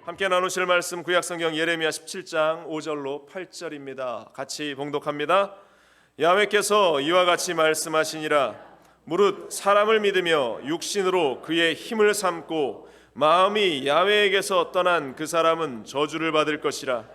함께 나누실 말씀 구약성경 예레미야 17장 5절로 8절입니다. 같이 봉독합니다. 야훼께서 이와 같이 말씀하시니라. 무릇 사람을 믿으며 육신으로 그의 힘을 삼고 마음이 야훼에게서 떠난 그 사람은 저주를 받을 것이라.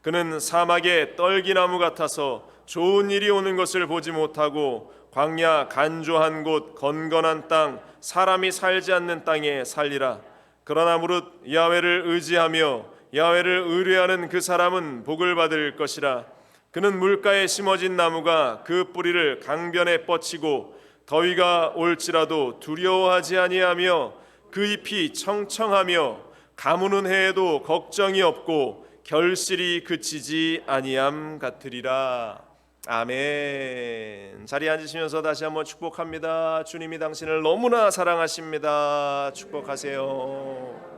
그는 사막의 떨기나무 같아서 좋은 일이 오는 것을 보지 못하고 광야 간조한 곳 건건한 땅 사람이 살지 않는 땅에 살리라. 그러나 무릇 야훼를 의지하며 야훼를 의뢰하는 그 사람은 복을 받을 것이라. 그는 물가에 심어진 나무가 그 뿌리를 강변에 뻗치고 더위가 올지라도 두려워하지 아니하며 그 잎이 청청하며 가무는 해에도 걱정이 없고 결실이 그치지 아니함 같으리라. 아멘. 자리에 앉으시면서 다시 한번 축복합니다. 주님이 당신을 너무나 사랑하십니다. 축복하세요.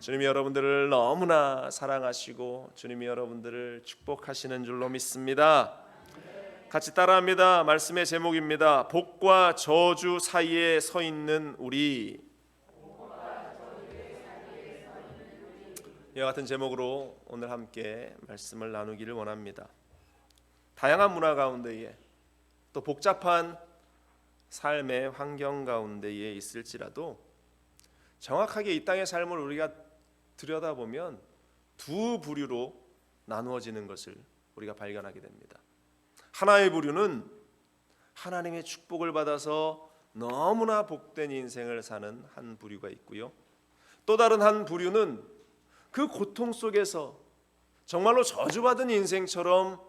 주님이 여러분들을 너무나 사랑하시고 주님이 여러분들을 축복하시는 줄로 믿습니다. 같이 따라합니다. 말씀의 제목입니다. 복과 저주 사이에 서 있는 우리. 이와 같은 제목으로 오늘 함께 말씀을 나누기를 원합니다. 다양한 문화 가운데에 또 복잡한 삶의 환경 가운데에 있을지라도 정확하게 이 땅의 삶을 우리가 들여다보면 두 부류로 나누어지는 것을 우리가 발견하게 됩니다. 하나의 부류는 하나님의 축복을 받아서 너무나 복된 인생을 사는 한 부류가 있고요. 또 다른 한 부류는 그 고통 속에서 정말로 저주받은 인생처럼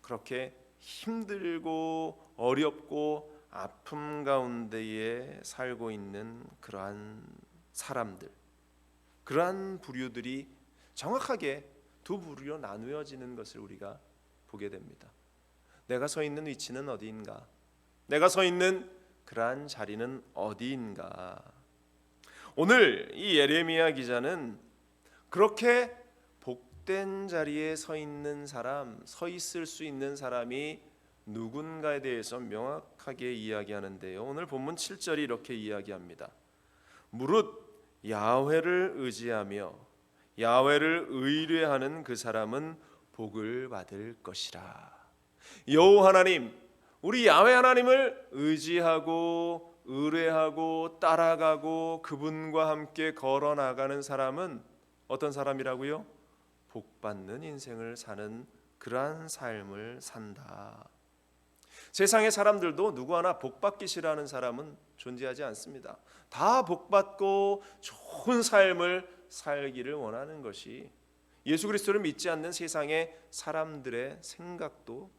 그렇게 힘들고 어렵고 아픔 가운데에 살고 있는 그러한 사람들, 그러한 부류들이 정확하게 두 부류로 나누어지는 것을 우리가 보게 됩니다. 내가 서 있는 위치는 어디인가? 내가 서 있는 그러한 자리는 어디인가? 오늘 이 예레미야 기자는 그렇게 복된 자리에 서 있는 사람, 서 있을 수 있는 사람이 누군가에 대해서 명확하게 이야기하는데요. 오늘 본문 7절이 이렇게 이야기합니다. 무릇 야훼를 의지하며 야훼를 의뢰하는 그 사람은 복을 받을 것이라. 여호와 하나님, 우리 야훼 하나님을 의지하고 의뢰하고 따라가고 그분과 함께 걸어나가는 사람은 어떤 사람이라고요? 복받는 인생을 사는 그러한 삶을 산다. 세상의 사람들도 누구 하나 복받기 싫어하는 사람은 존재하지 않습니다. 다 복받고 좋은 삶을 살기를 원하는 것이 예수 그리스도를 믿지 않는 세상의 사람들의 생각도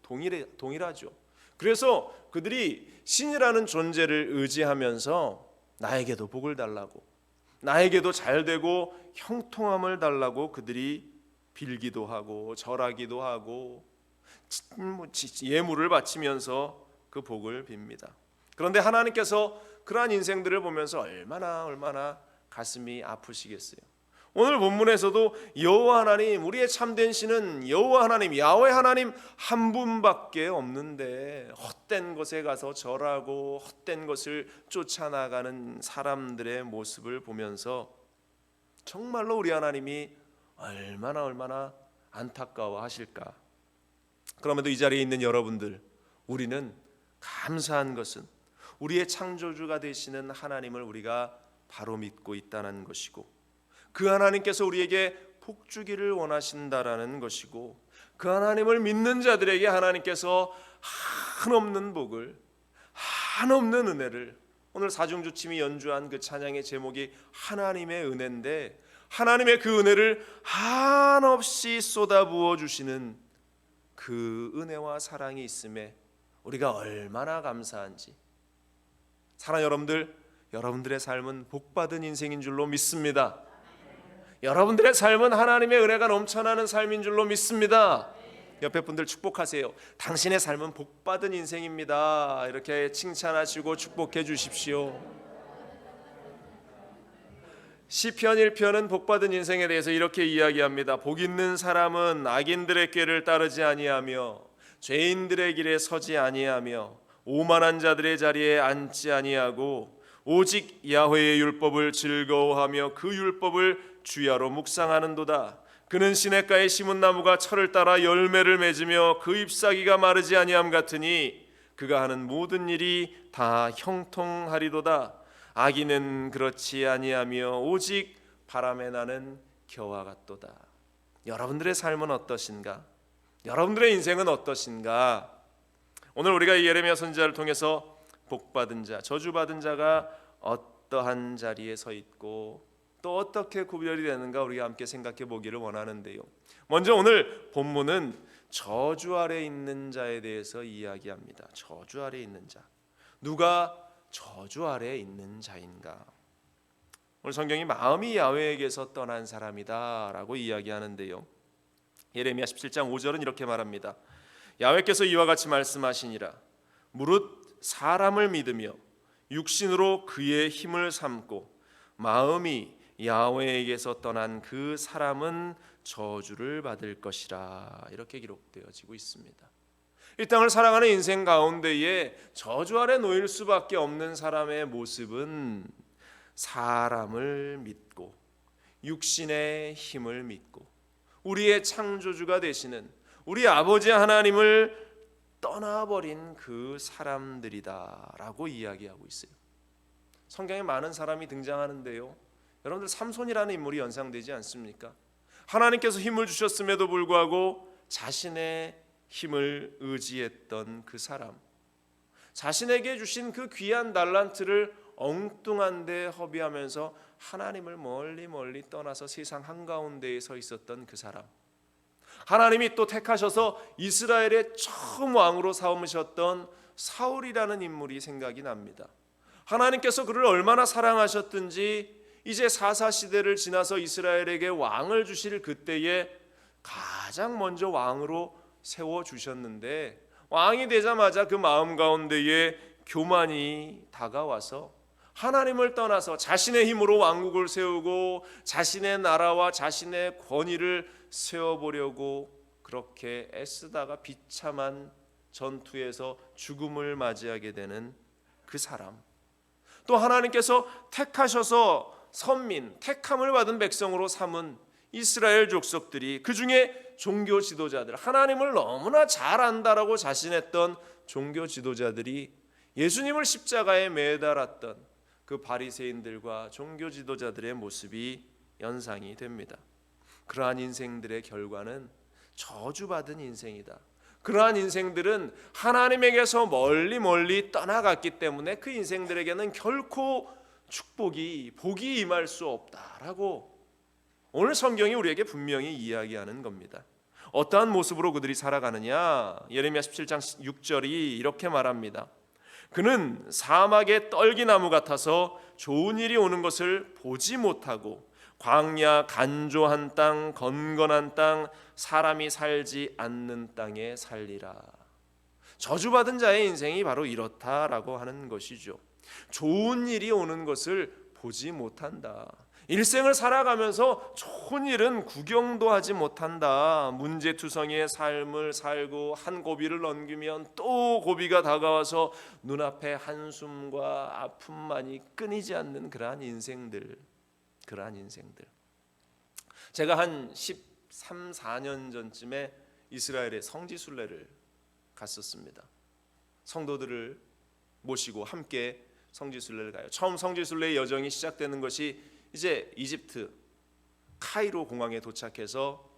동일하죠. 그래서 그들이 신이라는 존재를 의지하면서 나에게도 복을 달라고, 나에게도 잘되고 형통함을 달라고 그들이 빌기도 하고 절하기도 하고 예물을 바치면서 그 복을 빕니다. 그런데 하나님께서 그러한 인생들을 보면서 얼마나 가슴이 아프시겠어요. 오늘 본문에서도 여호와 하나님, 우리의 참된 신은 여호와 하나님, 야훼 하나님 한 분밖에 없는데 헛된 곳에 가서 절하고 헛된 것을 쫓아나가는 사람들의 모습을 보면서 정말로 우리 하나님이 얼마나 안타까워하실까. 그럼에도 이 자리에 있는 여러분들, 우리는 감사한 것은 우리의 창조주가 되시는 하나님을 우리가 바로 믿고 있다는 것이고, 그 하나님께서 우리에게 복 주기를 원하신다라는 것이고, 그 하나님을 믿는 자들에게 하나님께서 한없는 복을, 한없는 은혜를, 오늘 사중주침이 연주한 그 찬양의 제목이 하나님의 은혜인데 하나님의 그 은혜를 한없이 쏟아부어 주시는 그 은혜와 사랑이 있음에 우리가 얼마나 감사한지. 사랑하는 여러분들, 여러분들의 삶은 복받은 인생인 줄로 믿습니다. 여러분들의 삶은 하나님의 은혜가 넘쳐나는 삶인 줄로 믿습니다. 옆에 분들 축복하세요. 당신의 삶은 복받은 인생입니다. 이렇게 칭찬하시고 축복해 주십시오. 시편 1편은 복받은 인생에 대해서 이렇게 이야기합니다. 복 있는 사람은 악인들의 꾀를 따르지 아니하며 죄인들의 길에 서지 아니하며 오만한 자들의 자리에 앉지 아니하고 오직 야훼의 율법을 즐거워하며 그 율법을 주야로 묵상하는도다. 그는 시냇가에 심은 나무가 철을 따라 열매를 맺으며 그 잎사귀가 마르지 아니함 같으니 그가 하는 모든 일이 다 형통하리도다. 악인은 그렇지 아니하며 오직 바람에 나는 겨와 같도다. 여러분들의 삶은 어떠신가? 여러분들의 인생은 어떠신가? 오늘 우리가 예레미야 선지자를 통해서 복받은 자, 저주받은 자가 어떠한 자리에 서 있고 또 어떻게 구별이 되는가 우리가 함께 생각해 보기를 원하는데요. 먼저 오늘 본문은 저주 아래 있는 자에 대해서 이야기합니다. 저주 아래 있는 자. 누가 저주 아래 있는 자인가? 오늘 성경이 마음이 야훼에게서 떠난 사람이다라고 이야기하는데요. 예레미야 17장 5절은 이렇게 말합니다. 야훼께서 이와 같이 말씀하시니라. 무릇 사람을 믿으며 육신으로 그의 힘을 삼고 마음이 야훼에게서 떠난 그 사람은 저주를 받을 것이라. 이렇게 기록되어지고 있습니다. 이 땅을 살아가는 인생 가운데에 저주 아래 놓일 수밖에 없는 사람의 모습은 사람을 믿고 육신의 힘을 믿고 우리의 창조주가 되시는 우리 아버지 하나님을 떠나버린 그 사람들이다라고 이야기하고 있어요. 성경에 많은 사람이 등장하는데요. 여러분들 삼손이라는 인물이 연상되지 않습니까? 하나님께서 힘을 주셨음에도 불구하고 자신의 힘을 의지했던 그 사람, 자신에게 주신 그 귀한 달란트를 엉뚱한 데 허비하면서 하나님을 멀리 떠나서 세상 한가운데에 서 있었던 그 사람, 하나님이 또 택하셔서 이스라엘의 처음 왕으로 삼으셨던 사울이라는 인물이 생각이 납니다. 하나님께서 그를 얼마나 사랑하셨든지 이제 사사시대를 지나서 이스라엘에게 왕을 주실 그때에 가장 먼저 왕으로 세워주셨는데 왕이 되자마자 그 마음 가운데에 교만이 다가와서 하나님을 떠나서 자신의 힘으로 왕국을 세우고 자신의 나라와 자신의 권위를 세워보려고 그렇게 애쓰다가 비참한 전투에서 죽음을 맞이하게 되는 그 사람, 또 하나님께서 택하셔서 선민, 택함을 받은 백성으로 삼은 이스라엘 족속들이, 그 중에 종교 지도자들, 하나님을 너무나 잘 안다라고 자신했던 종교 지도자들이 예수님을 십자가에 매달았던 그 바리새인들과 종교 지도자들의 모습이 연상이 됩니다. 그러한 인생들의 결과는 저주받은 인생이다. 그러한 인생들은 하나님에게서 멀리 떠나갔기 때문에 그 인생들에게는 결코 복이 임할 수 없다라고 오늘 성경이 우리에게 분명히 이야기하는 겁니다. 어떠한 모습으로 그들이 살아가느냐? 예레미야 17장 6절이 이렇게 말합니다. 그는 사막의 떨기나무 같아서 좋은 일이 오는 것을 보지 못하고 광야 간조한 땅, 건건한 땅, 사람이 살지 않는 땅에 살리라. 저주받은 자의 인생이 바로 이렇다라고 하는 것이죠. 좋은 일이 오는 것을 보지 못한다. 일생을 살아가면서 좋은 일은 구경도 하지 못한다. 문제투성이의 삶을 살고 한 고비를 넘기면 또 고비가 다가와서 눈앞에 한숨과 아픔만이 끊이지 않는 그러한 인생들. 제가 한 13, 14년 전쯤에 이스라엘의 성지순례를 갔었습니다. 성도들을 모시고 함께 성지순례를 가요. 처음 성지순례의 여정이 시작되는 것이 이제 이집트 카이로 공항에 도착해서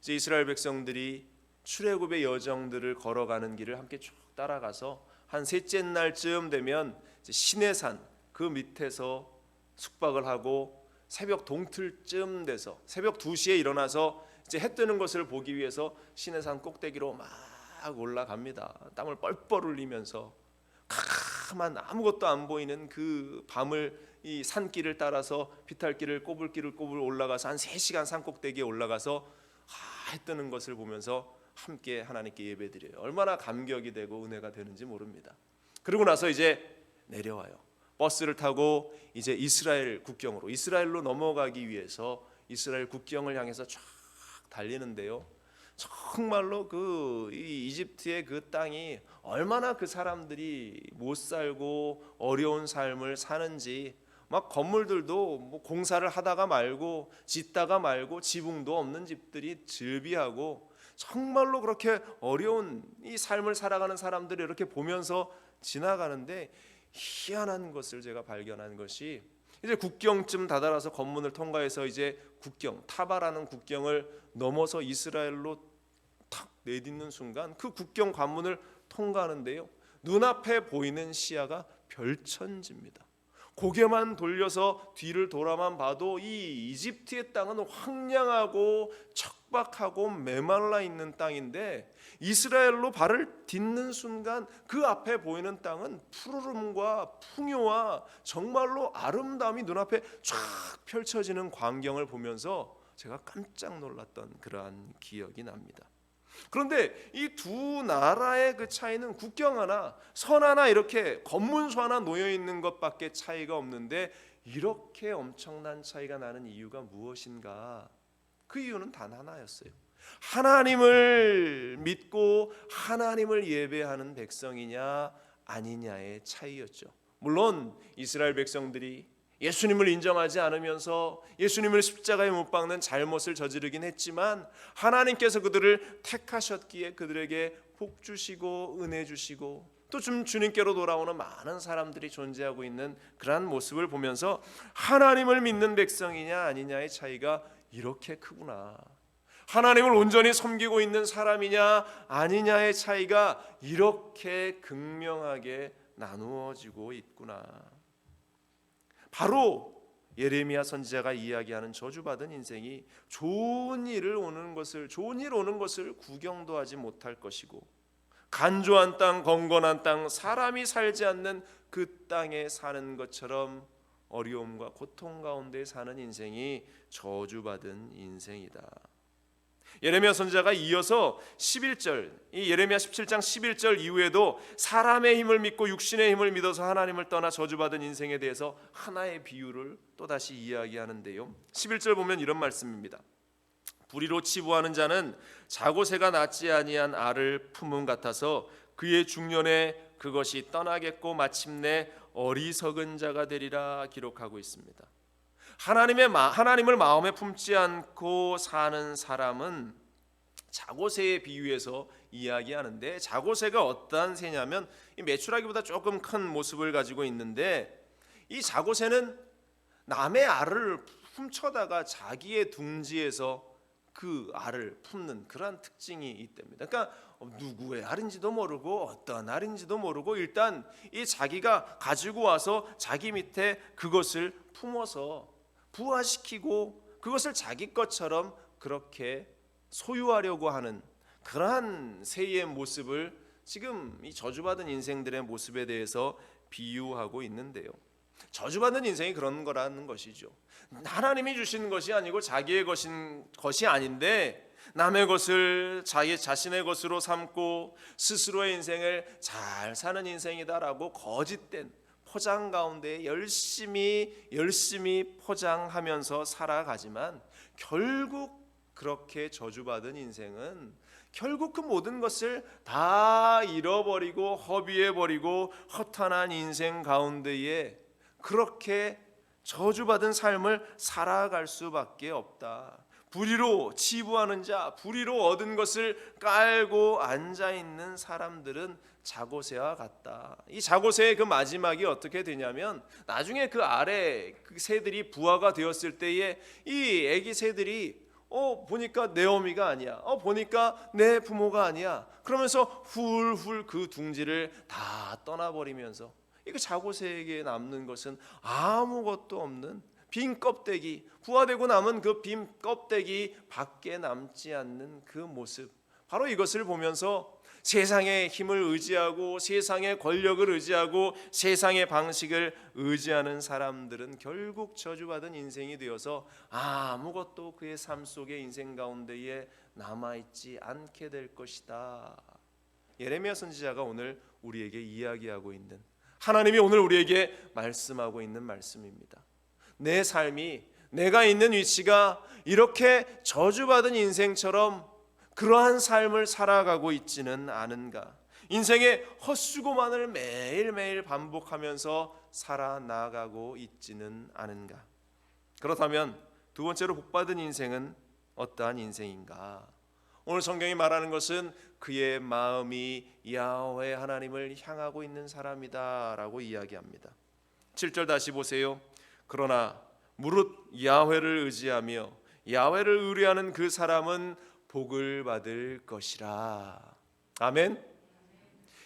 이제 이스라엘 백성들이 출애굽의 여정들을 걸어가는 길을 함께 쭉 따라가서 한 셋째 날쯤 되면 이제 시내산 그 밑에서 숙박을 하고 새벽 동틀쯤 돼서 새벽 2시에 일어나서 이제 해 뜨는 것을 보기 위해서 시내산 꼭대기로 막 올라갑니다. 땀을 뻘뻘 흘리면서 캄캄한 아무것도 안 보이는 그 밤을 이 산길을 따라서 비탈길을 꼬불길을 올라가서 한 3시간 산 꼭대기에 올라가서 해 뜨는 것을 보면서 함께 하나님께 예배드려요. 얼마나 감격이 되고 은혜가 되는지 모릅니다. 그러고 나서 이제 내려와요. 버스를 타고 이제 이스라엘 국경으로, 이스라엘로 넘어가기 위해서 이스라엘 국경을 향해서 쫙 달리는데요. 정말로 이 이집트의 그 땅이 얼마나 그 사람들이 못 살고 어려운 삶을 사는지, 막 건물들도 뭐 공사를 하다가 말고 짓다가 말고 지붕도 없는 집들이 즐비하고 정말로 그렇게 어려운 이 삶을 살아가는 사람들을 이렇게 보면서 지나가는데, 희한한 것을 제가 발견한 것이, 이제 국경쯤 다다라서 관문을 통과해서 이제 국경, 타바라는 국경을 넘어서 이스라엘로 탁 내딛는 순간 그 국경 관문을 통과하는데요, 눈앞에 보이는 시야가 별천지입니다. 고개만 돌려서 뒤를 돌아만 봐도 이 이집트의 땅은 황량하고 척박하고 메말라 있는 땅인데, 이스라엘로 발을 딛는 순간 그 앞에 보이는 땅은 푸르름과 풍요와 정말로 아름다움이 눈앞에 쫙 펼쳐지는 광경을 보면서 제가 깜짝 놀랐던 그러한 기억이 납니다. 그런데 이 두 나라의 그 차이는 국경 하나, 선 하나, 이렇게 검문소 하나 놓여 있는 것밖에 차이가 없는데, 이렇게 엄청난 차이가 나는 이유가 무엇인가? 그 이유는 단 하나였어요. 하나님을 믿고 하나님을 예배하는 백성이냐 아니냐의 차이였죠. 물론 이스라엘 백성들이 예수님을 인정하지 않으면서 예수님을 십자가에 못 박는 잘못을 저지르긴 했지만, 하나님께서 그들을 택하셨기에 그들에게 복 주시고 은혜 주시고 또 주님께로 돌아오는 많은 사람들이 존재하고 있는 그러한 모습을 보면서, 하나님을 믿는 백성이냐 아니냐의 차이가 이렇게 크구나, 하나님을 온전히 섬기고 있는 사람이냐 아니냐의 차이가 이렇게 극명하게 나누어지고 있구나. 바로 예레미야 선지자가 이야기하는 저주받은 인생이 좋은 일 오는 것을 구경도 하지 못할 것이고, 간조한 땅, 건건한 땅, 사람이 살지 않는 그 땅에 사는 것처럼 어려움과 고통 가운데 사는 인생이 저주받은 인생이다. 예레미야 선지자가 이어서 11절, 이 예레미야 17장 11절 이후에도 사람의 힘을 믿고 육신의 힘을 믿어서 하나님을 떠나 저주받은 인생에 대해서 하나의 비유를 또다시 이야기하는데요, 11절 보면 이런 말씀입니다. 불의로 치부하는 자는 자고새가 낳지 아니한 알을 품음 같아서 그의 중년에 그것이 떠나겠고 마침내 어리석은 자가 되리라 기록하고 있습니다. 하나님을 마음에 품지 않고 사는 사람은 자고새에 비유해서 이야기하는데, 자고새가 어떠한 새냐면 메추라기보다 조금 큰 모습을 가지고 있는데, 이 자고새는 남의 알을 훔쳐다가 자기의 둥지에서 그 알을 품는 그러한 특징이 있답니다. 그러니까 누구의 알인지도 모르고 어떤 알인지도 모르고 일단 이 자기가 가지고 와서 자기 밑에 그것을 품어서 부화시키고 그것을 자기 것처럼 그렇게 소유하려고 하는 그러한 새의 모습을 지금 이 저주받은 인생들의 모습에 대해서 비유하고 있는데요, 저주받은 인생이 그런 거라는 것이죠. 하나님이 주신 것이 아니고 자기의 것이 아닌데 남의 것을 자기 자신의 것으로 삼고 스스로의 인생을 잘 사는 인생이다라고 거짓된 포장 가운데 열심히 포장하면서 살아가지만, 결국 그렇게 저주받은 인생은 결국 그 모든 것을 다 잃어버리고 허비해버리고 허탄한 인생 가운데에 그렇게 저주받은 삶을 살아갈 수밖에 없다. 불의로 치부하는 자, 불의로 얻은 것을 깔고 앉아있는 사람들은 자고새와 같다. 이 자고새의 그 마지막이 어떻게 되냐면, 나중에 그 아래 그 새들이 부화가 되었을 때에 이 애기 새들이 보니까 내 어미가 아니야, 보니까 내 부모가 아니야, 그러면서 훌훌 그 둥지를 다 떠나버리면서 이거 자고새에게 남는 것은 아무것도 없는 빈 껍데기, 부화되고 남은 그 빈 껍데기 밖에 남지 않는 그 모습, 바로 이것을 보면서 세상의 힘을 의지하고 세상의 권력을 의지하고 세상의 방식을 의지하는 사람들은 결국 저주받은 인생이 되어서 아무것도 그의 삶 속의 인생 가운데에 남아있지 않게 될 것이다. 예레미야 선지자가 오늘 우리에게 이야기하고 있는, 하나님이 오늘 우리에게 말씀하고 있는 말씀입니다. 내 삶이, 내가 있는 위치가 이렇게 저주받은 인생처럼 그러한 삶을 살아가고 있지는 않은가? 인생의 헛수고만을 매일매일 반복하면서 살아나가고 있지는 않은가? 그렇다면 두 번째로 복받은 인생은 어떠한 인생인가? 오늘 성경이 말하는 것은 그의 마음이 야훼 하나님을 향하고 있는 사람이다 라고 이야기합니다. 7절 다시 보세요. 그러나 무릇 야훼를 의지하며 야훼를 의뢰하는 그 사람은 복을 받을 것이라. 아멘.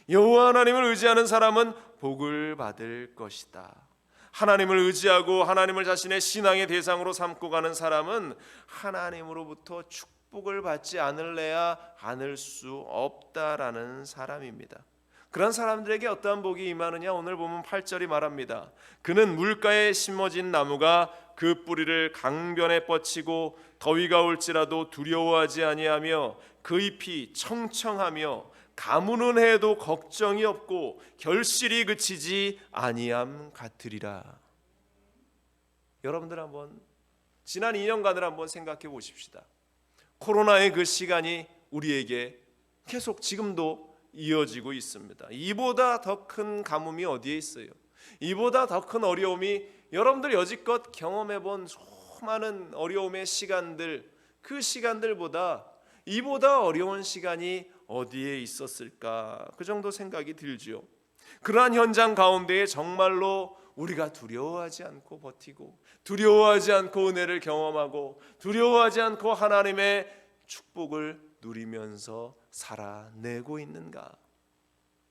여호와 하나님을 의지하는 사람은 복을 받을 것이다. 하나님을 의지하고 하나님을 자신의 신앙의 대상으로 삼고 가는 사람은 하나님으로부터 축복을 받지 않을래야 않을 수 없다라는 사람입니다. 그런 사람들에게 어떠한 복이 임하느냐? 오늘 보면 8절이 말합니다. 그는 물가에 심어진 나무가 그 뿌리를 강변에 뻗치고 더위가 올지라도 두려워하지 아니하며 그 잎이 청청하며 가무는 해도 걱정이 없고 결실이 그치지 아니함 같으리라. 여러분들 한번 지난 2년간을 한번 생각해 보십시다. 코로나의 그 시간이 우리에게 계속 지금도 이어지고 있습니다. 이보다 더 큰 가뭄이 어디에 있어요? 이보다 더 큰 어려움이 여러분들 여지껏 경험해 본 수많은 어려움의 시간들, 그 시간들보다 이보다 어려운 시간이 어디에 있었을까? 그 정도 생각이 들지요. 그러한 현장 가운데에 정말로 우리가 두려워하지 않고 버티고 두려워하지 않고 은혜를 경험하고 두려워하지 않고 하나님의 축복을 누리면서 살아내고 있는가?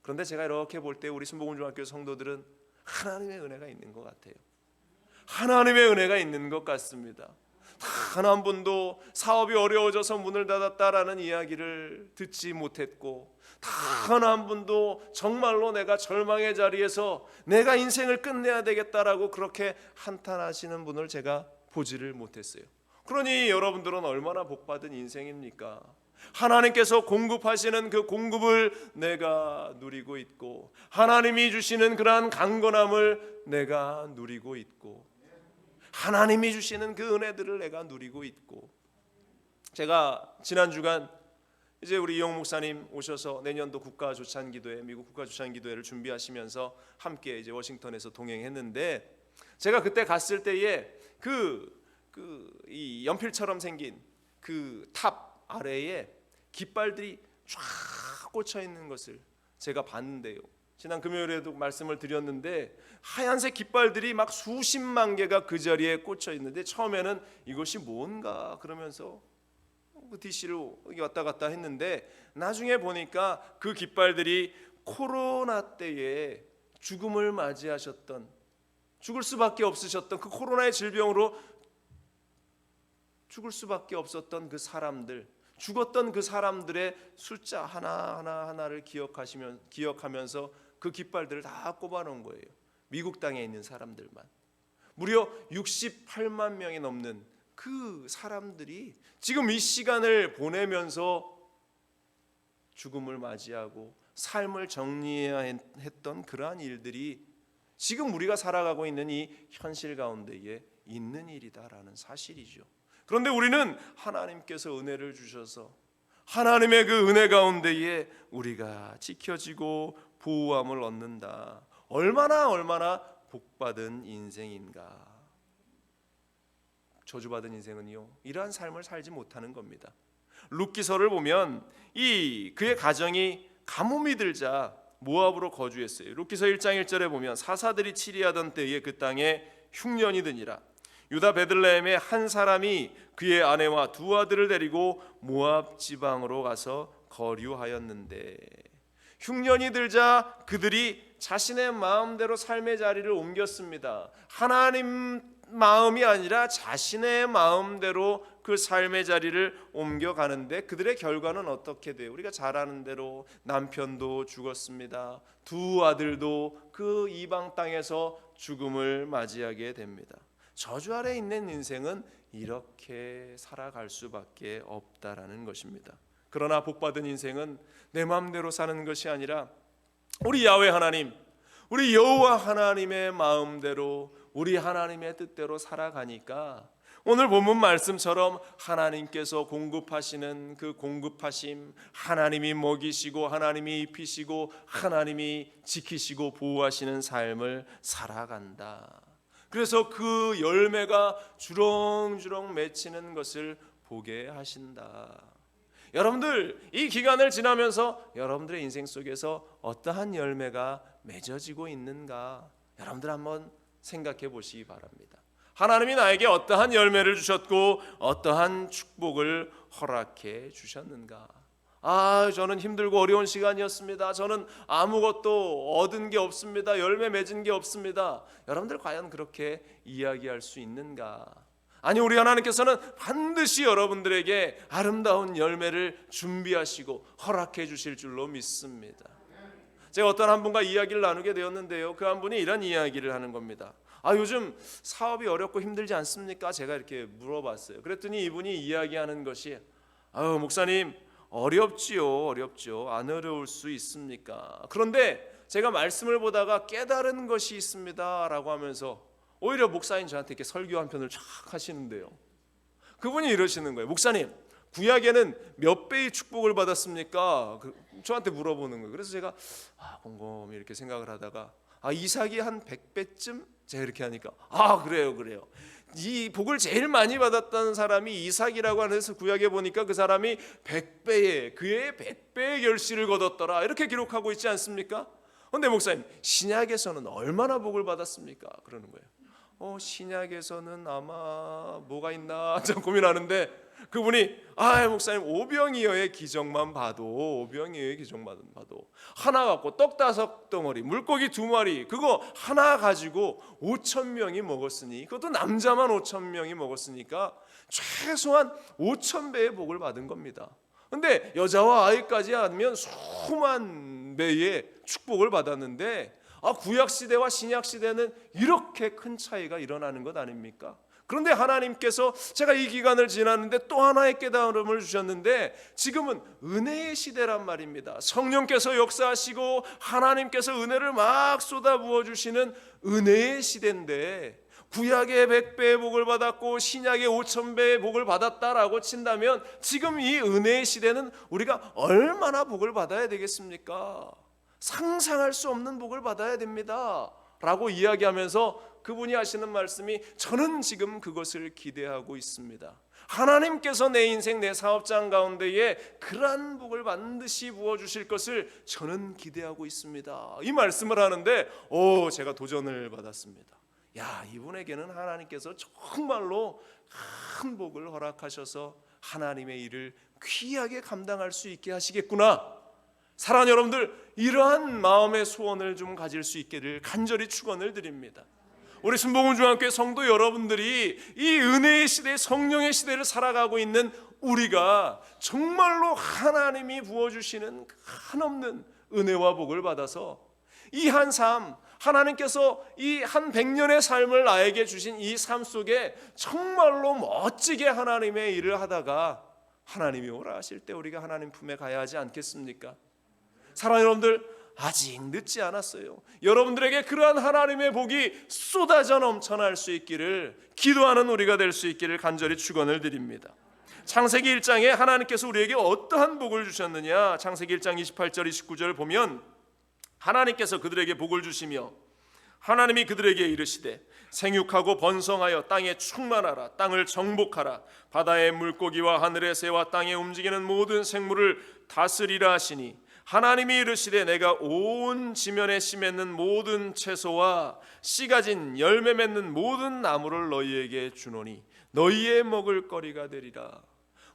그런데 제가 이렇게 볼 때 우리 순복음중학교 성도들은 하나님의 은혜가 있는 것 같아요. 하나님의 은혜가 있는 것 같습니다. 단 한 번도 사업이 어려워져서 문을 닫았다라는 이야기를 듣지 못했고, 단 한 번도 정말로 내가 절망의 자리에서 내가 인생을 끝내야 되겠다라고 그렇게 한탄하시는 분을 제가 보지를 못했어요. 그러니 여러분들은 얼마나 복받은 인생입니까? 하나님께서 공급하시는 그 공급을 내가 누리고 있고, 하나님이 주시는 그러한 강건함을 내가 누리고 있고, 하나님이 주시는 그 은혜들을 내가 누리고 있고. 제가 지난 주간 이제 우리 이용 목사님 오셔서 내년도 국가조찬기도회, 미국 국가조찬기도회를 준비하시면서 함께 이제 워싱턴에서 동행했는데, 제가 그때 갔을 때에 이 연필처럼 생긴 그 탑 아래에 깃발들이 쫙 꽂혀 있는 것을 제가 봤는데요. 지난 금요일에도 말씀을 드렸는데 하얀색 깃발들이 막 수십만 개가 그 자리에 꽂혀 있는데, 처음에는 이것이 뭔가 그러면서 그 DC를 왔다 갔다 했는데, 나중에 보니까 그 깃발들이 코로나 때에 죽음을 맞이하셨던, 죽을 수밖에 없으셨던, 그 코로나의 질병으로 죽을 수밖에 없었던 그 사람들, 죽었던 그 사람들의 숫자 하나를 기억하면서 그 깃발들을 다 꼽아놓은 거예요. 미국 땅에 있는 사람들만 무려 68만 명이 넘는 그 사람들이 지금 이 시간을 보내면서 죽음을 맞이하고 삶을 정리해야 했던 그러한 일들이 지금 우리가 살아가고 있는 이 현실 가운데에 있는 일이다라는 사실이죠. 그런데 우리는 하나님께서 은혜를 주셔서 하나님의 그 은혜 가운데에 우리가 지켜지고 보호함을 얻는다. 얼마나 복받은 인생인가. 저주받은 인생은요, 이러한 삶을 살지 못하는 겁니다. 룻기서를 보면 그의 가정이 가뭄이 들자 모압으로 거주했어요. 룻기서 1장 1절에 보면 사사들이 치리하던 때에 그 땅에 흉년이 드니라. 유다 베들레헴의 한 사람이 그의 아내와 두 아들을 데리고 모압 지방으로 가서 거류하였는데, 흉년이 들자 그들이 자신의 마음대로 삶의 자리를 옮겼습니다. 하나님 마음이 아니라 자신의 마음대로 그 삶의 자리를 옮겨가는데, 그들의 결과는 어떻게 돼요? 우리가 잘 아는 대로 남편도 죽었습니다. 두 아들도 그 이방 땅에서 죽음을 맞이하게 됩니다. 저주 아래 있는 인생은 이렇게 살아갈 수밖에 없다라는 것입니다. 그러나 복받은 인생은 내 마음대로 사는 것이 아니라 우리 야훼 하나님, 우리 여호와 하나님의 마음대로, 우리 하나님의 뜻대로 살아가니까 오늘 본문 말씀처럼 하나님께서 공급하시는 그 공급하심, 하나님이 먹이시고 하나님이 입히시고 하나님이 지키시고 보호하시는 삶을 살아간다. 그래서 그 열매가 주렁주렁 맺히는 것을 보게 하신다. 여러분들, 이 기간을 지나면서 여러분들의 인생 속에서 어떠한 열매가 맺어지고 있는가, 여러분들 한번 생각해 보시기 바랍니다. 하나님이 나에게 어떠한 열매를 주셨고 어떠한 축복을 허락해 주셨는가. 저는 힘들고 어려운 시간이었습니다. 저는 아무것도 얻은 게 없습니다. 열매 맺은 게 없습니다. 여러분들 과연 그렇게 이야기할 수 있는가? 아니, 우리 하나님께서는 반드시 여러분들에게 아름다운 열매를 준비하시고 허락해 주실 줄로 믿습니다. 제가 어떤 한 분과 이야기를 나누게 되었는데요, 그 한 분이 이런 이야기를 하는 겁니다. 요즘 사업이 어렵고 힘들지 않습니까? 제가 이렇게 물어봤어요. 그랬더니 이분이 이야기하는 것이 목사님, 어렵죠. 안 어려울 수 있습니까? 그런데 제가 말씀을 보다가 깨달은 것이 있습니다 라고 하면서 오히려 목사님 저한테 이렇게 설교 한 편을 쫙 하시는데요, 그분이 이러시는 거예요. 목사님, 구약에는 몇 배의 축복을 받았습니까? 저한테 물어보는 거예요. 그래서 제가 곰곰이 이렇게 생각을 하다가 이삭이 한 100배쯤? 제가 이렇게 하니까 그래요. 이 복을 제일 많이 받았다는 사람이 이삭이라고 하면서 구약에 보니까 그 사람이 100배의 그의 100배의 결실을 거뒀더라, 이렇게 기록하고 있지 않습니까? 그런데 목사님, 신약에서는 얼마나 복을 받았습니까? 그러는 거예요. 신약에서는 아마 뭐가 있나 좀 고민하는데, 그분이 목사님, 오병이어의 기적만 봐도 하나 갖고 떡 5덩어리, 물고기 2마리, 그거 하나 가지고 5,000명이 먹었으니, 그것도 남자만 5,000명이 먹었으니까 최소한 5,000배의 복을 받은 겁니다. 근데 여자와 아이까지 하면 수만 배의 축복을 받았는데, 구약시대와 신약시대는 이렇게 큰 차이가 일어나는 것 아닙니까? 그런데 하나님께서 제가 이 기간을 지났는데 또 하나의 깨달음을 주셨는데, 지금은 은혜의 시대란 말입니다. 성령께서 역사하시고 하나님께서 은혜를 막 쏟아부어 주시는 은혜의 시대인데, 구약의 100배의 복을 받았고 신약의 5,000배의 복을 받았다라고 친다면, 지금 이 은혜의 시대는 우리가 얼마나 복을 받아야 되겠습니까? 상상할 수 없는 복을 받아야 됩니다 라고 이야기하면서 그분이 하시는 말씀이, 저는 지금 그것을 기대하고 있습니다. 하나님께서 내 인생, 내 사업장 가운데에 그러한 복을 반드시 부어주실 것을 저는 기대하고 있습니다. 이 말씀을 하는데 제가 도전을 받았습니다. 이분에게는 하나님께서 정말로 큰 복을 허락하셔서 하나님의 일을 귀하게 감당할 수 있게 하시겠구나. 사랑하는 여러분들, 이러한 마음의 소원을 좀 가질 수 있기를 간절히 축원을 드립니다. 우리 순복음중앙교회 성도 여러분들이 이 은혜의 시대, 성령의 시대를 살아가고 있는 우리가 정말로 하나님이 부어주시는 한없는 은혜와 복을 받아서 이 한 삶, 하나님께서 이 한 100년의 삶을 나에게 주신 이 삶 속에 정말로 멋지게 하나님의 일을 하다가 하나님이 오라 하실 때 우리가 하나님 품에 가야 하지 않겠습니까? 사랑하는 여러분들, 아직 늦지 않았어요. 여러분들에게 그러한 하나님의 복이 쏟아져 넘쳐날 수 있기를 기도하는 우리가 될 수 있기를 간절히 축원을 드립니다. 창세기 1장에 하나님께서 우리에게 어떠한 복을 주셨느냐, 창세기 1장 28절 29절 보면 하나님께서 그들에게 복을 주시며 하나님이 그들에게 이르시되 생육하고 번성하여 땅에 충만하라, 땅을 정복하라, 바다의 물고기와 하늘의 새와 땅에 움직이는 모든 생물을 다스리라 하시니, 하나님이 이르시되 내가 온 지면에 씨 맺는 모든 채소와 씨 가진 열매 맺는 모든 나무를 너희에게 주노니 너희의 먹을 거리가 되리라.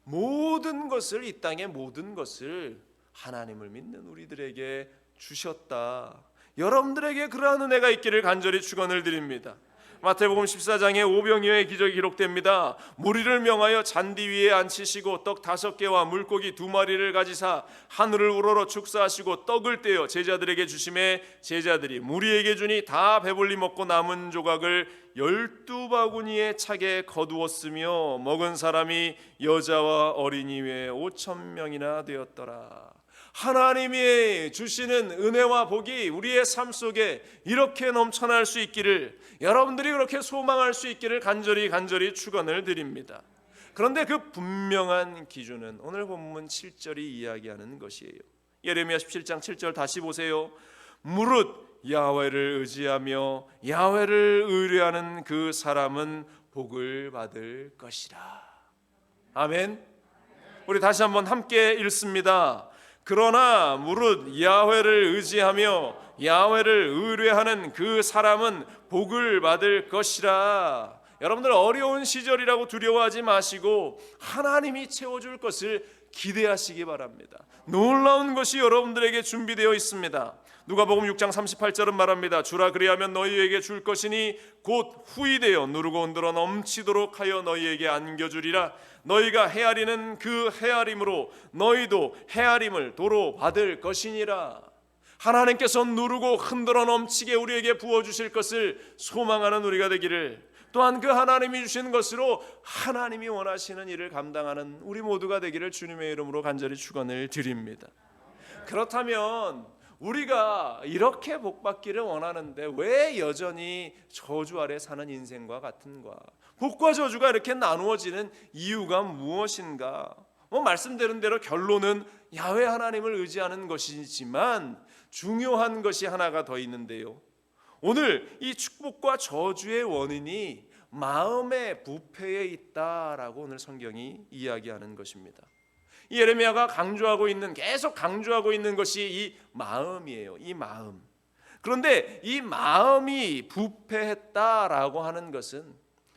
모든 것을, 이 땅의 모든 것을 하나님을 믿는 우리들에게 주셨다. 여러분들에게 그러한 은혜가 있기를 간절히 축원을 드립니다. 마태복음 14장에 오병이어의 기적이 기록됩니다. 무리를 명하여 잔디 위에 앉히시고 떡 5개와 물고기 2마리를 가지사 하늘을 우러러 축사하시고 떡을 떼어 제자들에게 주심에 제자들이 무리에게 주니 다 배불리 먹고 남은 조각을 12바구니에 차게 거두었으며 먹은 사람이 여자와 어린이 외에 5,000명이나 되었더라. 하나님이 주시는 은혜와 복이 우리의 삶 속에 이렇게 넘쳐날 수 있기를, 여러분들이 그렇게 소망할 수 있기를 간절히 축원을 드립니다. 그런데 그 분명한 기준은 오늘 본문 7절이 이야기하는 것이에요. 예레미야 17장 7절 다시 보세요. 무릇 야훼를 의지하며 야훼를 의뢰하는 그 사람은 복을 받을 것이라. 아멘. 우리 다시 한번 함께 읽습니다. 그러나 무릇 야훼를 의지하며 야훼를 의뢰하는 그 사람은 복을 받을 것이라. 여러분들 어려운 시절이라고 두려워하지 마시고 하나님이 채워줄 것을 기대하시기 바랍니다. 놀라운 것이 여러분들에게 준비되어 있습니다. 누가복음 6장 38절은 말합니다. 주라 그리하면 너희에게 줄 것이니 곧 후이되어 누르고 흔들어 넘치도록 하여 너희에게 안겨주리라. 너희가 헤아리는 그 헤아림으로 너희도 헤아림을 도로 받을 것이니라. 하나님께서 누르고 흔들어 넘치게 우리에게 부어주실 것을 소망하는 우리가 되기를, 또한 그 하나님이 주신 것으로 하나님이 원하시는 일을 감당하는 우리 모두가 되기를 주님의 이름으로 간절히 축원을 드립니다. 그렇다면 우리가 이렇게 복받기를 원하는데 왜 여전히 저주 아래 사는 인생과 같은가? 복과 저주가 이렇게 나누어지는 이유가 무엇인가? 말씀드린 대로 결론은 야훼 하나님을 의지하는 것이지만 중요한 것이 하나가 더 있는데요. 오늘 이 축복과 저주의 원인이 마음의 부패에 있다라고 오늘 성경이 이야기하는 것입니다. 예레미야가 계속 강조하고 있는 것이 이 마음이에요. 이 마음. 그런데 이 마음이 부패했다라고 하는 것은,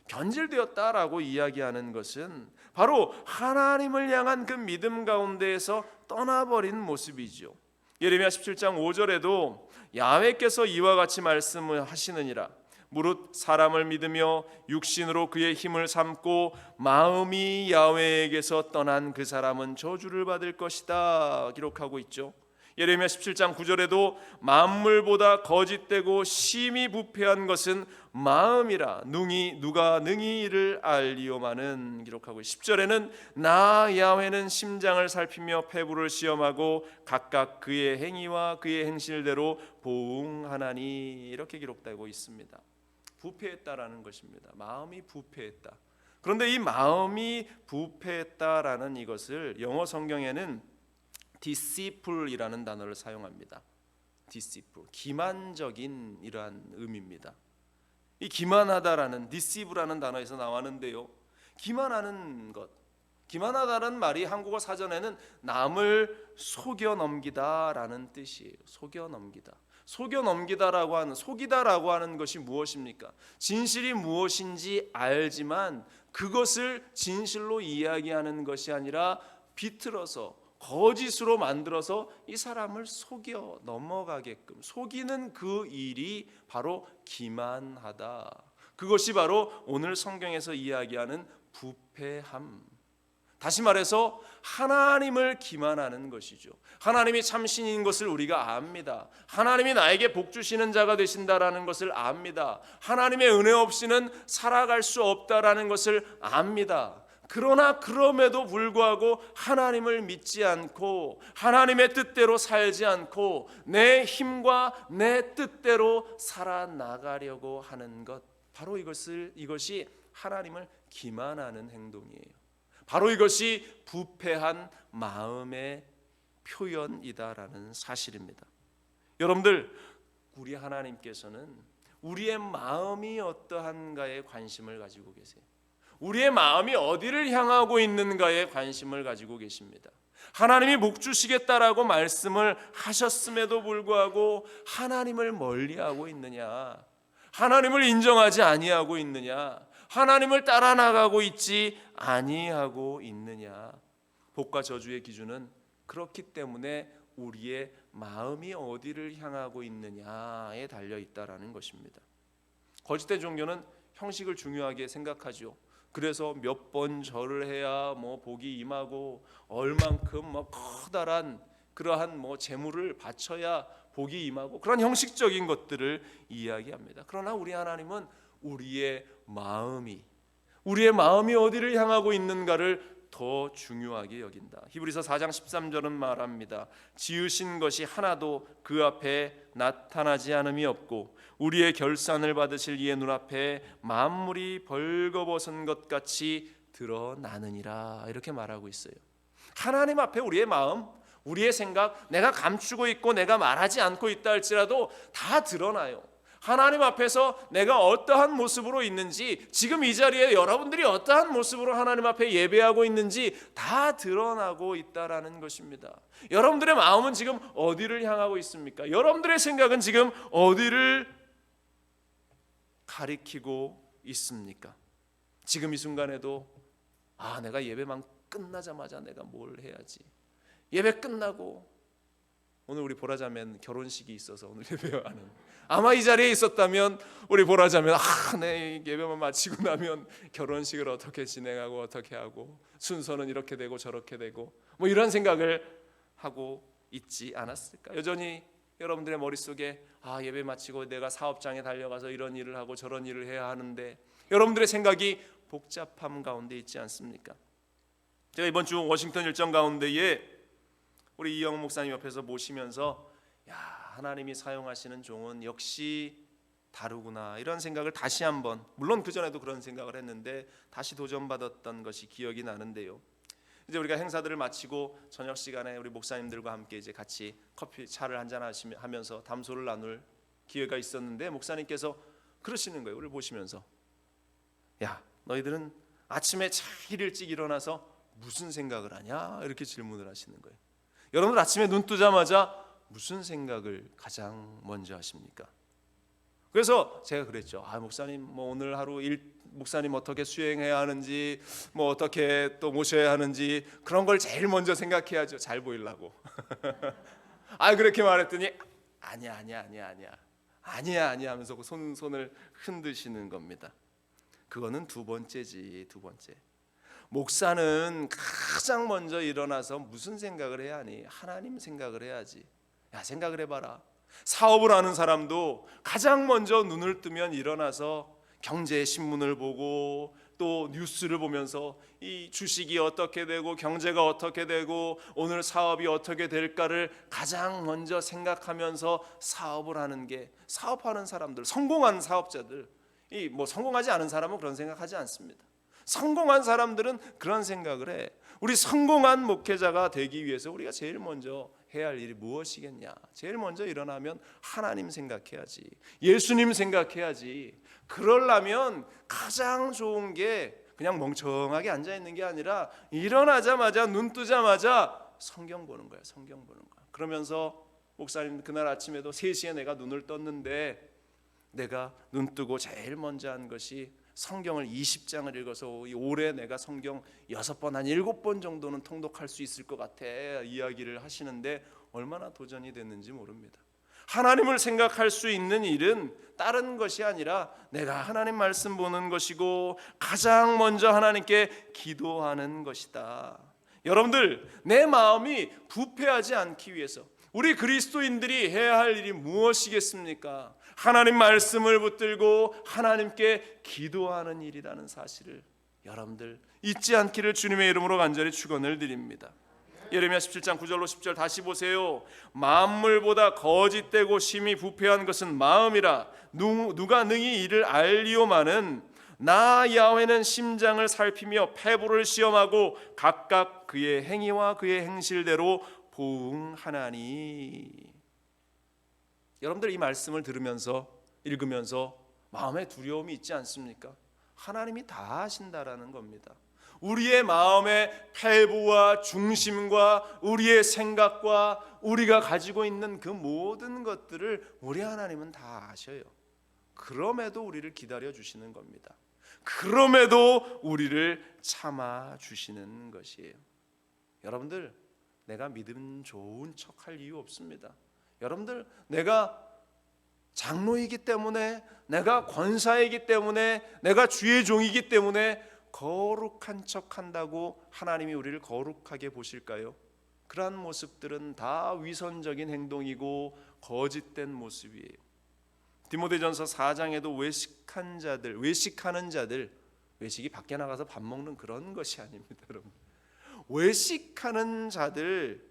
변질되었다라고 이야기하는 것은 바로 하나님을 향한 그 믿음 가운데에서 떠나버린 모습이죠. 예레미야 17장 5절에도 야훼께서 이와 같이 말씀을 하시느니라. 무릇 사람을 믿으며 육신으로 그의 힘을 삼고 마음이 야훼에게서 떠난 그 사람은 저주를 받을 것이다 기록하고 있죠. 예레미야 17장 9절에도 만물보다 거짓되고 심히 부패한 것은 마음이라 누가 능히 이를 알리오마는 기록하고, 10절에는 나 야훼는 심장을 살피며 폐부를 시험하고 각각 그의 행위와 그의 행실대로 보응하나니 이렇게 기록되고 있습니다. 부패했다라는 것입니다. 마음이 부패했다. 그런데 이 마음이 부패했다라는 이것을 영어 성경에는 deceitful이라는 단어를 사용합니다. deceitful, 기만적인 이러한 의미입니다. 이 기만하다라는 deceive라는 단어에서 나왔는데요. 기만하는 것, 기만하다는 말이 한국어 사전에는 남을 속여 넘기다라는 뜻이에요. 속여 넘기다. 속여 넘기다라고 하는, 속이다라고 하는 것이 무엇입니까? 진실이 무엇인지 알지만 그것을 진실로 이야기하는 것이 아니라 비틀어서 거짓으로 만들어서 이 사람을 속여 넘어가게끔 속이는 그 일이 바로 기만하다. 그것이 바로 오늘 성경에서 이야기하는 부패함. 다시 말해서 하나님을 기만하는 것이죠. 하나님이 참신인 것을 우리가 압니다. 하나님이 나에게 복 주시는 자가 되신다라는 것을 압니다. 하나님의 은혜 없이는 살아갈 수 없다라는 것을 압니다. 그러나 그럼에도 불구하고 하나님을 믿지 않고 하나님의 뜻대로 살지 않고 내 힘과 내 뜻대로 살아나가려고 하는 것, 바로 이것이 하나님을 기만하는 행동이에요. 바로 이것이 부패한 마음의 표현이다라는 사실입니다. 여러분들, 우리 하나님께서는 우리의 마음이 어떠한가에 관심을 가지고 계세요. 우리의 마음이 어디를 향하고 있는가에 관심을 가지고 계십니다. 하나님이 복 주시겠다라고 말씀을 하셨음에도 불구하고 하나님을 멀리하고 있느냐, 하나님을 인정하지 아니하고 있느냐, 하나님을 따라 나가고 있지 아니하고 있느냐. 복과 저주의 기준은 그렇기 때문에 우리의 마음이 어디를 향하고 있느냐에 달려 있다라는 것입니다. 거짓된 종교는 형식을 중요하게 생각하죠. 그래서 몇 번 절을 해야 복이 임하고 얼만큼 커다란 그러한 재물을 바쳐야 복이 임하고, 그런 형식적인 것들을 이야기합니다. 그러나 우리 하나님은 우리의 마음이 어디를 향하고 있는가를 더 중요하게 여긴다. 히브리서 4장 13절은 말합니다. 지으신 것이 하나도 그 앞에 나타나지 않음이 없고 우리의 결산을 받으실 이의 눈앞에 만물이 벌거벗은 것 같이 드러나느니라. 이렇게 말하고 있어요. 하나님 앞에 우리의 마음, 우리의 생각, 내가 감추고 있고 내가 말하지 않고 있다 할지라도 다 드러나요. 하나님 앞에서 내가 어떠한 모습으로 있는지, 지금 이 자리에 여러분들이 어떠한 모습으로 하나님 앞에 예배하고 있는지 다 드러나고 있다라는 것입니다. 여러분들의 마음은 지금 어디를 향하고 있습니까? 여러분들의 생각은 지금 어디를 가리키고 있습니까? 지금 이 순간에도 내가 예배만 끝나자마자 내가 뭘 해야지, 예배 끝나고 오늘 우리 보라자면 결혼식이 있어서 오늘 예배하는, 아마 이 자리에 있었다면 우리 보라자면 내 예배만 마치고 나면 결혼식을 어떻게 진행하고 어떻게 하고 순서는 이렇게 되고 저렇게 되고 뭐 이런 생각을 하고 있지 않았을까? 여전히 여러분들의 머릿속에 예배 마치고 내가 사업장에 달려가서 이런 일을 하고 저런 일을 해야 하는데, 여러분들의 생각이 복잡함 가운데 있지 않습니까? 제가 이번 주 워싱턴 일정 가운데에 우리 이영훈 목사님 옆에서 모시면서 하나님이 사용하시는 종은 역시 다르구나, 이런 생각을 다시 한번, 물론 그전에도 그런 생각을 했는데 다시 도전받았던 것이 기억이 나는데요. 이제 우리가 행사들을 마치고 저녁 시간에 우리 목사님들과 함께 이제 같이 커피 차를 한잔 하면서 담소를 나눌 기회가 있었는데, 목사님께서 그러시는 거예요. 우리를 보시면서 너희들은 아침에 제일 일찍 일어나서 무슨 생각을 하냐, 이렇게 질문을 하시는 거예요. 여러분들 아침에 눈 뜨자마자 무슨 생각을 가장 먼저 하십니까? 그래서 제가 그랬죠. 목사님 뭐 오늘 하루 목사님 어떻게 수행해야 하는지, 뭐 어떻게 또 모셔야 하는지 그런 걸 제일 먼저 생각해야죠. 잘 보이려고. 그렇게 말했더니 아니야 하면서 손을 흔드시는 겁니다. 그거는 두 번째지, 두 번째. 목사는 가장 먼저 일어나서 무슨 생각을 해야 하니? 하나님 생각을 해야지. 생각을 해봐라. 사업을 하는 사람도 가장 먼저 눈을 뜨면 일어나서 경제 신문을 보고 또 뉴스를 보면서 이 주식이 어떻게 되고 경제가 어떻게 되고 오늘 사업이 어떻게 될까를 가장 먼저 생각하면서 사업을 하는 게, 사업하는 사람들, 성공한 사업자들, 뭐 성공하지 않은 사람은 그런 생각하지 않습니다. 성공한 사람들은 그런 생각을 해. 우리 성공한 목회자가 되기 위해서 우리가 제일 먼저 해야 할 일이 무엇이겠냐? 제일 먼저 일어나면 하나님 생각해야지, 예수님 생각해야지. 그러려면 가장 좋은 게 그냥 멍청하게 앉아있는 게 아니라 일어나자마자 눈 뜨자마자 성경 보는 거야. 성경 보는 거야. 그러면서 목사님 그날 아침에도 3시에 내가 눈을 떴는데 내가 눈 뜨고 제일 먼저 한 것이 성경을 20장을 읽어서 올해 내가 성경 6번 한 7번 정도는 통독할 수 있을 것 같아 이야기를 하시는데, 얼마나 도전이 됐는지 모릅니다. 하나님을 생각할 수 있는 일은 다른 것이 아니라 내가 하나님 말씀 보는 것이고 가장 먼저 하나님께 기도하는 것이다. 여러분들, 내 마음이 부패하지 않기 위해서 우리 그리스도인들이 해야 할 일이 무엇이겠습니까? 하나님 말씀을 붙들고 하나님께 기도하는 일이라는 사실을 여러분들 잊지 않기를 주님의 이름으로 간절히 축원을 드립니다. 예레미야 17장 9절로 10절 다시 보세요. 만물보다 거짓되고 심히 부패한 것은 마음이라 누가 능히 이를 알리오마는 나 야훼는 심장을 살피며 폐부를 시험하고 각각 그의 행위와 그의 행실대로 보응하나니. 여러분들 이 말씀을 들으면서 읽으면서 마음에 두려움이 있지 않습니까? 하나님이 다 하신다라는 겁니다. 우리의 마음의 폐부와 중심과 우리의 생각과 우리가 가지고 있는 그 모든 것들을 우리 하나님은 다 아셔요. 그럼에도 우리를 기다려 주시는 겁니다. 그럼에도 우리를 참아 주시는 것이에요. 여러분들, 내가 믿음 좋은 척할 이유 없습니다. 여러분들, 내가 장로이기 때문에, 내가 권사이기 때문에, 내가 주의 종이기 때문에 거룩한 척한다고 하나님이 우리를 거룩하게 보실까요? 그러한 모습들은 다 위선적인 행동이고 거짓된 모습이에요. 디모데전서 4장에도 외식하는 자들, 외식이 밖에 나가서 밥 먹는 그런 것이 아닙니다, 여러분. 외식하는 자들,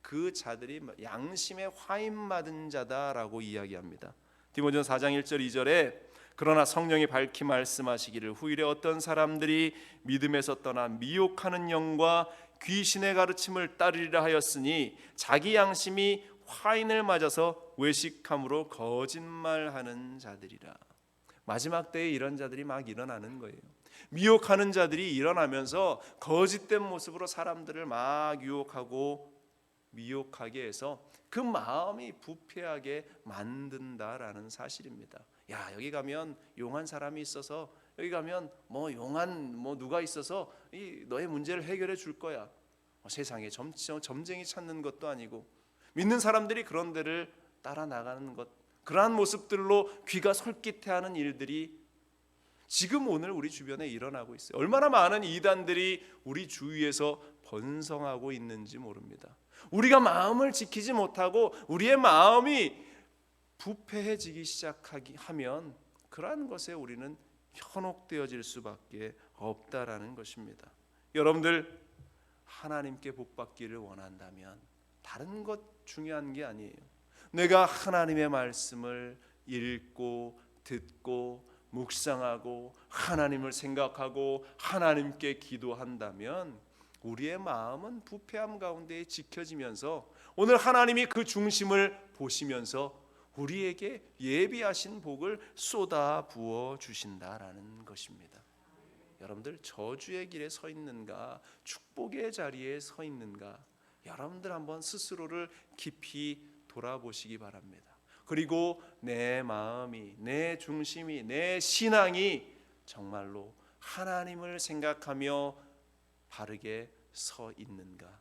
그 자들이 양심에 화인 맞은 자다라고 이야기합니다. 디모데전서 4장 1절 2절에 그러나 성령이 밝히 말씀하시기를 후일에 어떤 사람들이 믿음에서 떠나 미혹하는 영과 귀신의 가르침을 따르리라 하였으니 자기 양심이 화인을 맞아서 외식함으로 거짓말하는 자들이라. 마지막 때에 이런 자들이 막 일어나는 거예요. 미혹하는 자들이 일어나면서 거짓된 모습으로 사람들을 막 유혹하고 미혹하게 해서 그 마음이 부패하게 만든다라는 사실입니다. 야, 여기 가면 용한 사람이 있어서, 여기 가면 용한 누가 있어서 너의 문제를 해결해 줄 거야. 세상에 점쟁이 찾는 것도 아니고, 믿는 사람들이 그런 데를 따라 나가는 것, 그러한 모습들로 귀가 솔깃해하는 일들이 지금 오늘 우리 주변에 일어나고 있어요. 얼마나 많은 이단들이 우리 주위에서 번성하고 있는지 모릅니다. 우리가 마음을 지키지 못하고 우리의 마음이 부패해지기 시작하기 하면 그러한 것에 우리는 현혹되어질 수밖에 없다라는 것입니다. 여러분들 하나님께 복받기를 원한다면 다른 것 중요한 게 아니에요. 내가 하나님의 말씀을 읽고 듣고 묵상하고 하나님을 생각하고 하나님께 기도한다면 우리의 마음은 부패함 가운데 지켜지면서 오늘 하나님이 그 중심을 보시면서 우리에게 예비하신 복을 쏟아 부어 주신다라는 것입니다. 여러분들 저주의 길에 서 있는가 축복의 자리에 서 있는가 여러분들 한번 스스로를 깊이 돌아보시기 바랍니다. 그리고 내 마음이, 내 중심이, 내 신앙이 정말로 하나님을 생각하며 바르게 서 있는가?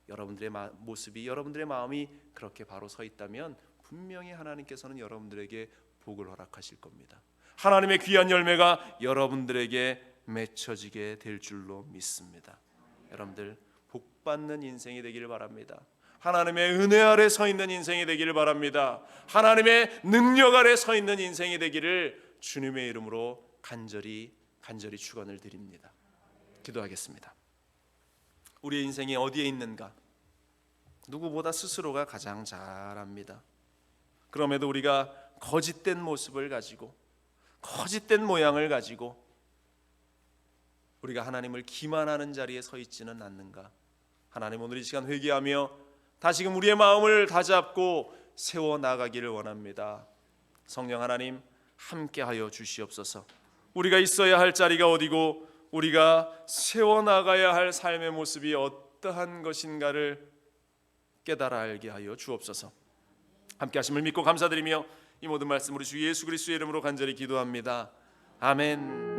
여러분들의 모습이, 여러분들의 마음이 그렇게 바로 서 있다면 분명히 하나님께서는 여러분들에게 복을 허락하실 겁니다. 하나님의 귀한 열매가 여러분들에게 맺혀지게 될 줄로 믿습니다. 여러분들 복 받는 인생이 되기를 바랍니다. 하나님의 은혜 아래 서 있는 인생이 되기를 바랍니다. 하나님의 능력 아래 서 있는 인생이 되기를 주님의 이름으로 간절히 축원을 드립니다. 기도하겠습니다. 우리의 인생이 어디에 있는가? 누구보다 스스로가 가장 잘 압니다. 그럼에도 우리가 거짓된 모습을 가지고 거짓된 모양을 가지고 우리가 하나님을 기만하는 자리에 서 있지는 않는가? 하나님, 오늘 이 시간 회개하며 다시금 우리의 마음을 다잡고 세워나가기를 원합니다. 성령 하나님 함께하여 주시옵소서. 우리가 있어야 할 자리가 어디고 우리가 세워나가야 할 삶의 모습이 어떠한 것인가를 깨달아 알게 하여 주옵소서. 함께하심을 믿고 감사드리며 이 모든 말씀 우리 주 예수 그리스도의 이름으로 간절히 기도합니다. 아멘.